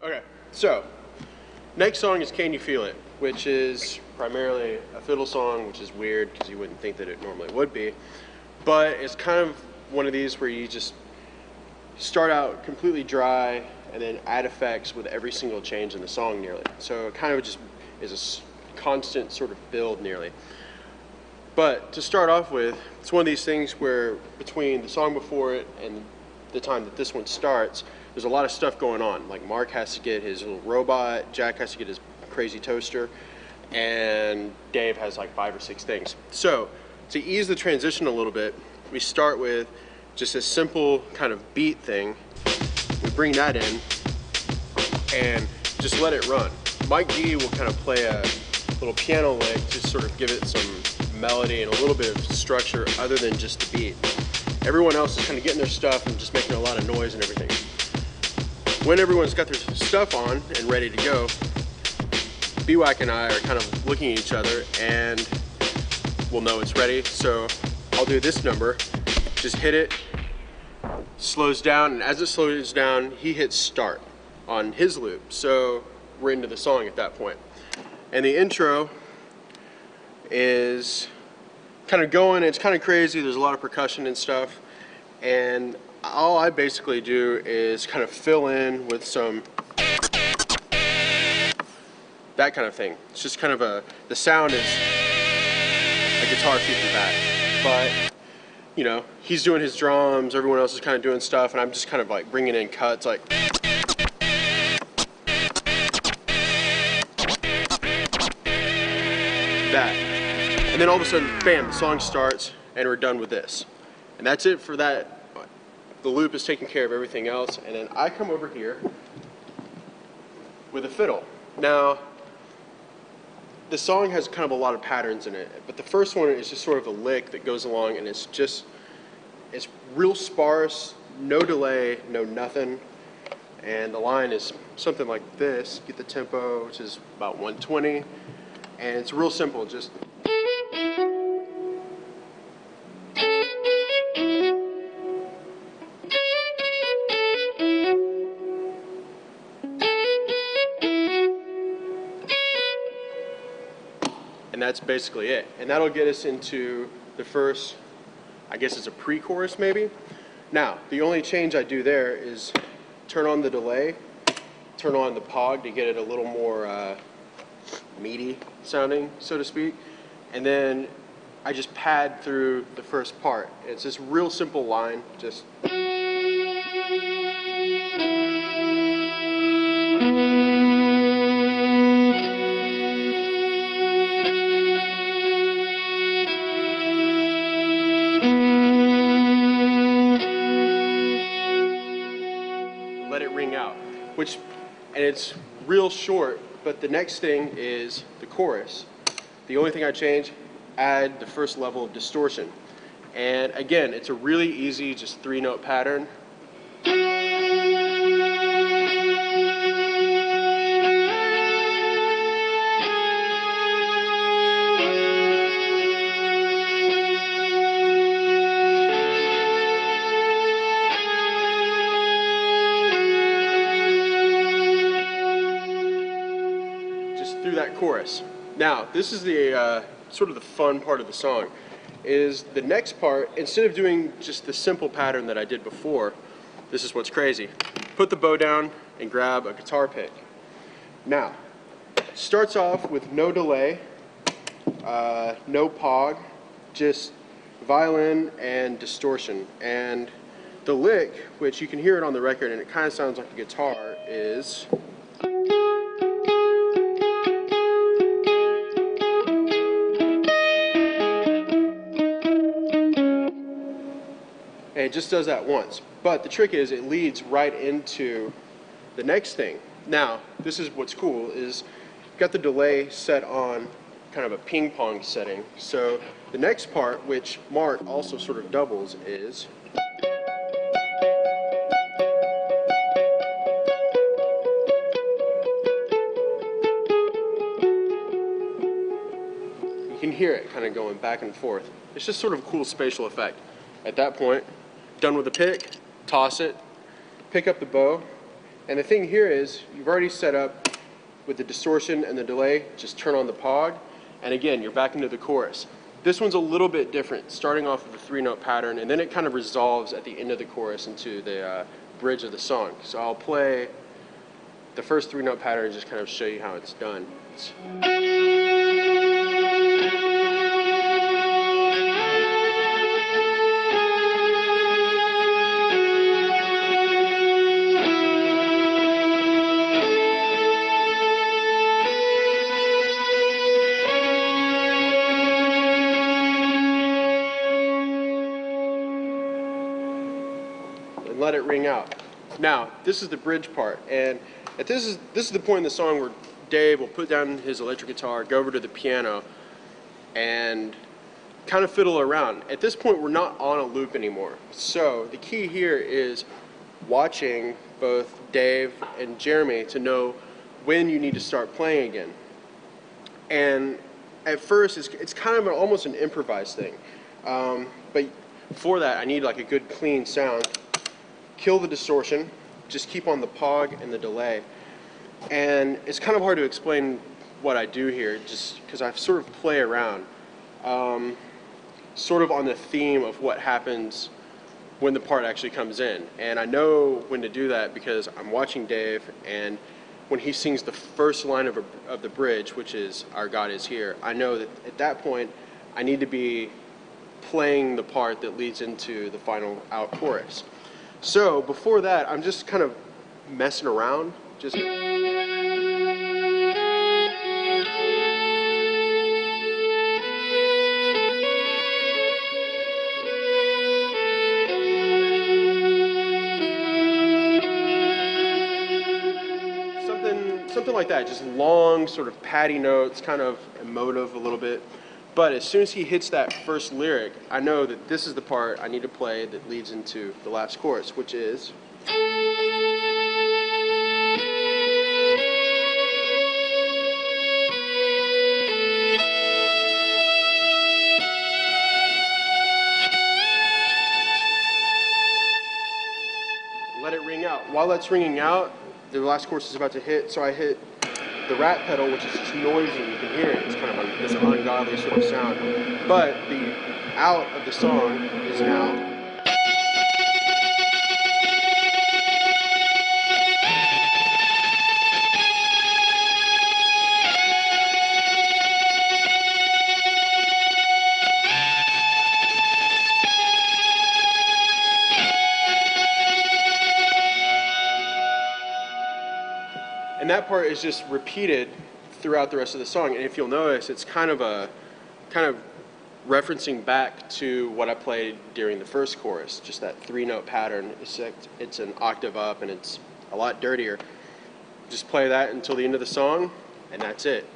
Okay, so next song is Can You Feel It, which is primarily a fiddle song, which is weird because you wouldn't think that it normally would be. But it's kind of one of these where you just start out completely dry and then add effects with every single change in the song nearly. So it kind of just is a constant sort of build nearly. But to start off with, it's one of these things where between the song before it and the time that this one starts, there's a lot of stuff going on. Like Mark has to get his little robot, Jack has to get his crazy toaster, and Dave has like 5 or 6 things. So to ease the transition a little bit, we start with just a simple kind of beat thing. We bring that in and just let it run. Mike D will kind of play a little piano lick to sort of give it some melody and a little bit of structure other than just the beat. Everyone else is kind of getting their stuff and just making a lot of noise and everything. When everyone's got their stuff on and ready to go, BWAC and I are kind of looking at each other and we'll know it's ready. So I'll do this number, just hit it, slows down, and as it slows down, he hits start on his loop. So we're into the song at that point. And the intro is kind of going, it's kind of crazy, there's a lot of percussion and stuff, and all I basically do is kind of fill in with some that kind of thing. It's just kind of the sound is a guitar feedback, but you know, he's doing his drums, everyone else is kind of doing stuff, and I'm just kind of like bringing in cuts like that. And then all of a sudden, bam, the song starts and we're done with this. And that's it for that. The loop is taking care of everything else. And then I come over here with a fiddle. Now, the song has kind of a lot of patterns in it, but the first one is just sort of a lick that goes along, and it's real sparse, no delay, no nothing. And the line is something like this. Get the tempo, which is about 120. And it's real simple, just and that's basically it. And that'll get us into the first, I guess it's a pre-chorus maybe. Now, the only change I do there is turn on the delay, turn on the POG to get it a little more meaty sounding, so to speak. And then I just pad through the first part. It's this real simple line, just let it ring out, and it's real short, but the next thing is the chorus. The only thing I change, add the first level of distortion. And again, it's a really easy, just 3-note pattern. Through that chorus. Now, this is the sort of the fun part of the song, is the next part, instead of doing just the simple pattern that I did before, this is what's crazy. Put the bow down and grab a guitar pick. Now, starts off with no delay, no POG, just violin and distortion. And the lick, which you can hear it on the record and it kind of sounds like a guitar, is and it just does that once. But the trick is it leads right into the next thing. Now, this is what's cool, is you've got the delay set on kind of a ping pong setting. So the next part, which Mark also sort of doubles, is you can hear it kind of going back and forth. It's just sort of a cool spatial effect. At that point, done with the pick, toss it, pick up the bow, And the thing here is, you've already set up with the distortion and the delay, just turn on the Pog, and again, you're back into the chorus. This one's a little bit different, starting off with a 3-note pattern, and then it kind of resolves at the end of the chorus into the bridge of the song. So I'll play the first 3-note pattern and just kind of show you how it's done. And let it ring out. Now, this is the bridge part, and this is the point in the song where Dave will put down his electric guitar, go over to the piano, and kind of fiddle around. At this point, we're not on a loop anymore. So the key here is watching both Dave and Jeremy to know when you need to start playing again. And at first, it's kind of almost an improvised thing. But for that, I need like a good clean sound. Kill the distortion, just keep on the Pog and the delay. And it's kind of hard to explain what I do here, just because I sort of play around, sort of on the theme of what happens when the part actually comes in. And I know when to do that because I'm watching Dave, and when he sings the first line of the bridge, which is "Our God is here," I know that at that point I need to be playing the part that leads into the final out chorus. So before that, I'm just kind of messing around, just something like that, just long sort of patty notes, kind of emotive a little bit. But as soon as he hits that first lyric, I know that this is the part I need to play that leads into the last chorus, which is let it ring out. While that's ringing out, the last chorus is about to hit, so I hit the rat pedal, which is just noisy, you can hear it. It's kind of like this ungodly sort of sound. But the out of the song is now. And that part is just repeated throughout the rest of the song. And if you'll notice, it's kind of referencing back to what I played during the first chorus, just that 3-note pattern. It's an octave up and it's a lot dirtier. Just play that until the end of the song, and that's it.